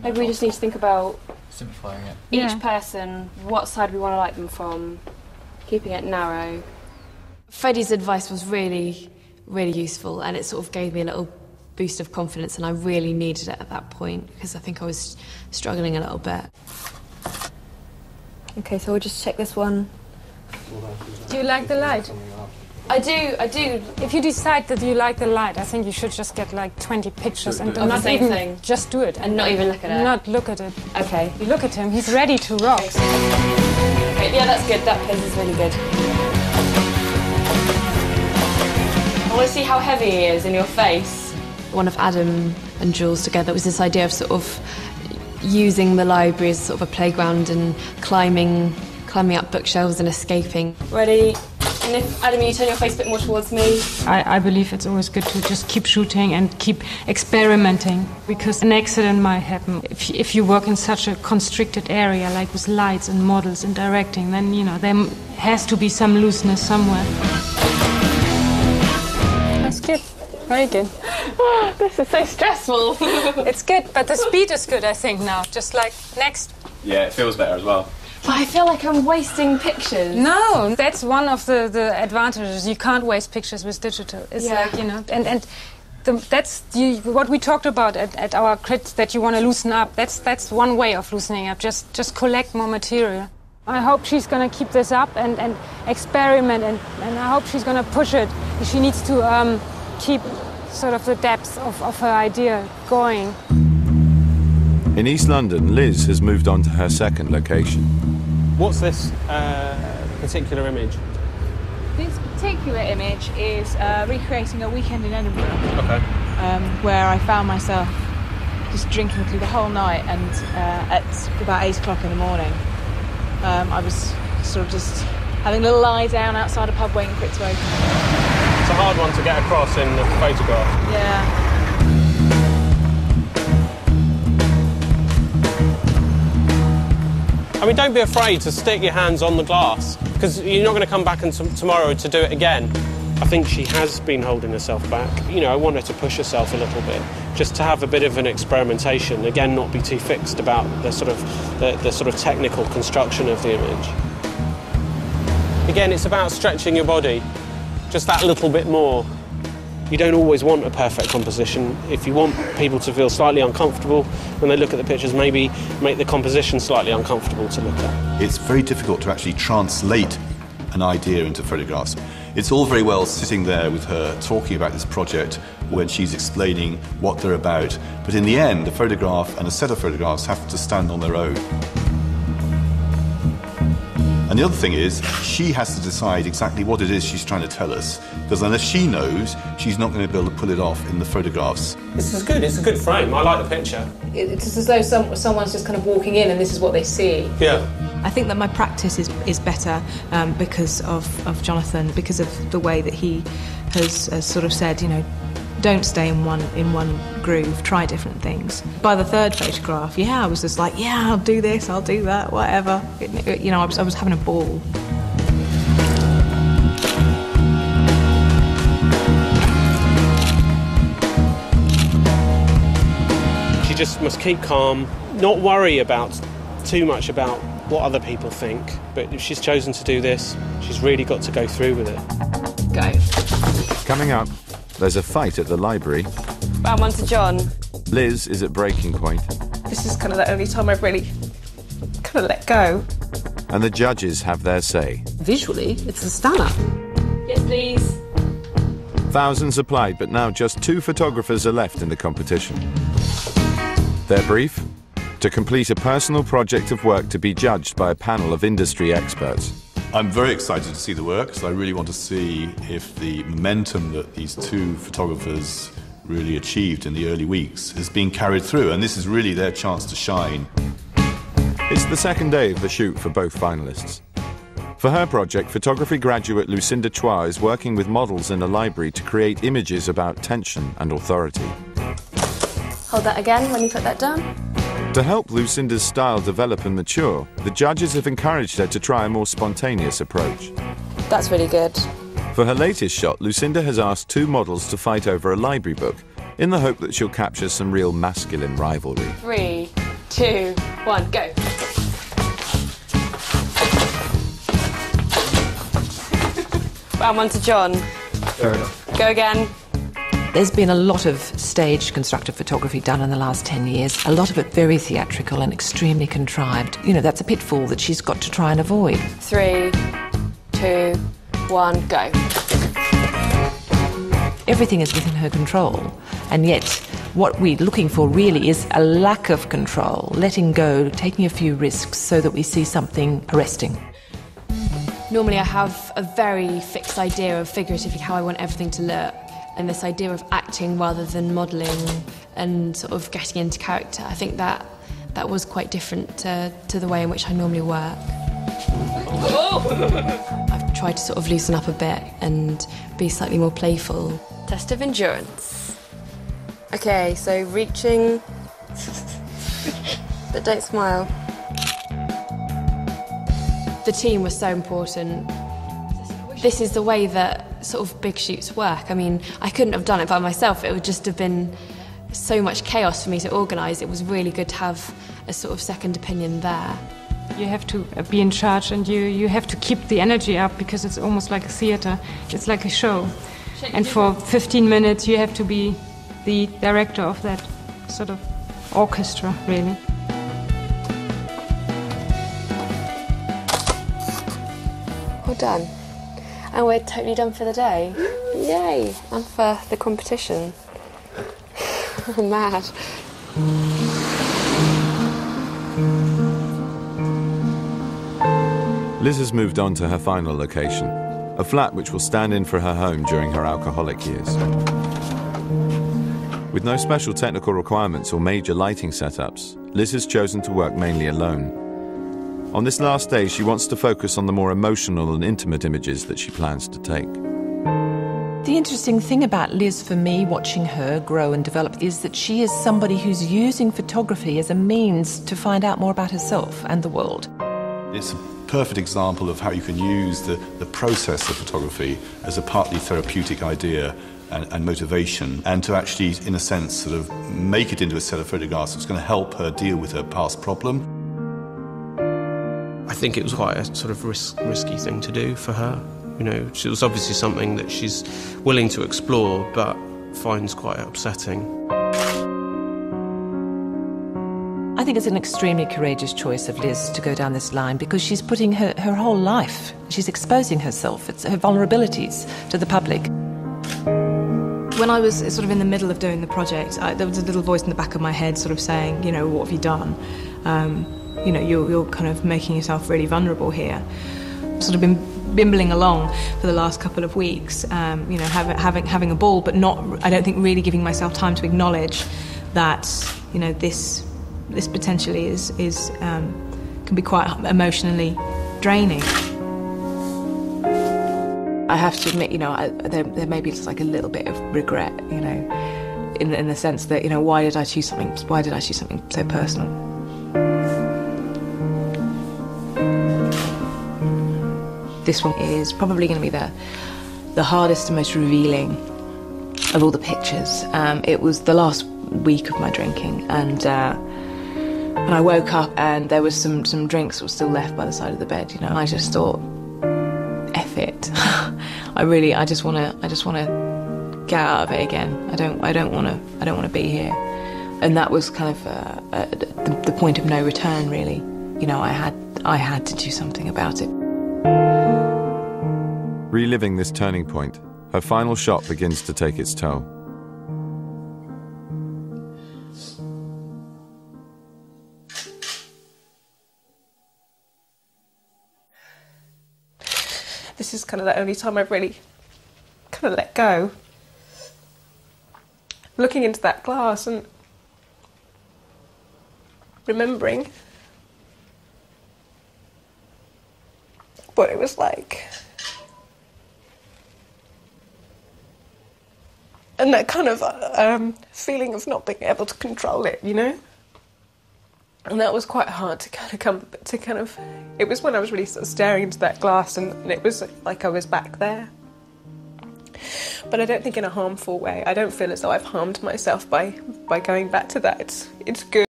Maybe we just need to think about simplifying it. Each person, what side we want to like them from, keeping it narrow. Freddie's advice was really, really useful, and it sort of gave me a little boost of confidence, and I really needed it at that point because I think I was struggling a little bit. Okay, so we'll just check this one. Do you like the light? I do. If you decide that you like the light, I think you should just get like 20 pictures and not same even thing. just do it. And not even look at it. Not look at it. Okay. You look at him, he's ready to rock. Okay, yeah, that's good. That pose is really good. I want to see how heavy he is in your face. One of Adam and Jules together was this idea of sort of using the library as sort of a playground and climbing up bookshelves and escaping. Ready? And if, Adam, you turn your face a bit more towards me. I believe it's always good to just keep shooting and keep experimenting, because an accident might happen. If you work in such a constricted area, like with lights and models and directing, then, you know, there has to be some looseness somewhere. That's good. Very good. Oh, this is so stressful. It's good, but the speed is good, I think, now. Just like, next. Yeah, it feels better as well. But I feel like I'm wasting pictures. No, that's one of the advantages. You can't waste pictures with digital. It's like, you know, that's what we talked about at our crits, that you want to loosen up. That's one way of loosening up. Just collect more material. I hope she's going to keep this up and experiment, and I hope she's going to push it. She needs to keep sort of the depth of her idea going. In East London, Liz has moved on to her second location. What's this particular image? This particular image is recreating a weekend in Edinburgh. Okay. Where I found myself just drinking through the whole night, and at about 8 o'clock in the morning, I was sort of just having a little lie down outside a pub waiting for it to open. It's a hard one to get across in the photograph. Yeah. I mean, don't be afraid to stick your hands on the glass, because you're not going to come back tomorrow to do it again. I think she has been holding herself back. You know, I want her to push herself a little bit, just to have a bit of an experimentation. Again, not be too fixed about the sort of technical construction of the image. Again, it's about stretching your body just that little bit more. You don't always want a perfect composition. If you want people to feel slightly uncomfortable when they look at the pictures, maybe make the composition slightly uncomfortable to look at. It's very difficult to actually translate an idea into photographs. It's all very well sitting there with her talking about this project when she's explaining what they're about, but in the end, a photograph and a set of photographs have to stand on their own. And the other thing is, she has to decide exactly what it is she's trying to tell us, because unless she knows, she's not going to be able to pull it off in the photographs. This is good, it's a good frame, I like the picture. It's as though someone's just kind of walking in and this is what they see. Yeah. I think that my practice is better because of Jonathan, because of the way that he has sort of said, you know, don't stay in one groove, try different things. By the third photograph, I was just like, yeah, I'll do this, I'll do that, whatever. You know, I was having a ball. She just must keep calm, not worry too much about what other people think, but if she's chosen to do this, she's really got to go through with it. Go. Coming up, there's a fight at the library. Round one to John. Liz is at breaking point. This is kind of the only time I've really kind of let go. And the judges have their say. Visually, it's a stunner. Yes, please. Thousands applied, but now just 2 photographers are left in the competition. Their brief? To complete a personal project of work to be judged by a panel of industry experts. I'm very excited to see the work, because I really want to see if the momentum that these 2 photographers really achieved in the early weeks is being carried through, and this is really their chance to shine. It's the second day of the shoot for both finalists. For her project, photography graduate Lucinda Chua is working with models in a library to create images about tension and authority. Hold that again when you put that down. To help Lucinda's style develop and mature, the judges have encouraged her to try a more spontaneous approach. That's really good. For her latest shot, Lucinda has asked 2 models to fight over a library book in the hope that she'll capture some real masculine rivalry. 3, 2, 1, go. Well, on to John. Fair enough. Go again. There's been a lot of stage constructed photography done in the last 10 years, a lot of it very theatrical and extremely contrived. You know, that's a pitfall that she's got to try and avoid. 3, 2, 1, go. Everything is within her control, and yet what we're looking for really is a lack of control, letting go, taking a few risks so that we see something arresting. Normally I have a very fixed idea of figuratively how I want everything to look, and this idea of acting rather than modelling and sort of getting into character. I think that was quite different to the way in which I normally work. I've tried to sort of loosen up a bit and be slightly more playful. Test of endurance. Okay, so reaching, but don't smile. The team was so important. This is the way that sort of big shoots work. I mean, I couldn't have done it by myself. It would just have been so much chaos for me to organise. It was really good to have a sort of second opinion there. You have to be in charge, and you have to keep the energy up, because it's almost like a theatre. It's like a show. And for 15 minutes you have to be the director of that sort of orchestra, really. Well done. And we're totally done for the day. Yay! And for the competition. I'm mad. Liz has moved on to her final location, a flat which will stand in for her home during her alcoholic years. With no special technical requirements or major lighting setups, Liz has chosen to work mainly alone. On this last day, she wants to focus on the more emotional and intimate images that she plans to take. The interesting thing about Liz, for me, watching her grow and develop, is that she is somebody who's using photography as a means to find out more about herself and the world. It's a perfect example of how you can use the process of photography as a partly therapeutic idea and motivation, and to actually, in a sense, sort of make it into a set of photographs that's going to help her deal with her past problem. I think it was quite a sort of risky thing to do for her. You know, it was obviously something that she's willing to explore, but finds quite upsetting. I think it's an extremely courageous choice of Liz to go down this line, because she's putting her whole life, she's exposing herself, it's her vulnerabilities to the public. When I was sort of in the middle of doing the project, there was a little voice in the back of my head sort of saying, you know, what have you done? You know, you're kind of making yourself really vulnerable here. Sort of been bimbling along for the last couple of weeks, you know, having a ball, but not, I don't think, really giving myself time to acknowledge that, you know, this potentially can be quite emotionally draining. I have to admit, you know, there may be just like a little bit of regret, you know, in the sense that, you know, why did I choose something so personal? This one is probably going to be the hardest and most revealing of all the pictures. It was the last week of my drinking, and I woke up and there was some drinks that were still left by the side of the bed. You know, I just thought, F it. I just want to get out of it again. I don't want to be here. And that was kind of the point of no return, really. You know, I had to do something about it. Reliving this turning point, her final shot begins to take its toll. This is kind of the only time I've really kind of let go. Looking into that glass and remembering what it was like. And that kind of feeling of not being able to control it, you know? And that was quite hard to kind of it was when I was really sort of staring into that glass, and it was like I was back there. But I don't think in a harmful way. I don't feel as though I've harmed myself by going back to that. It's good.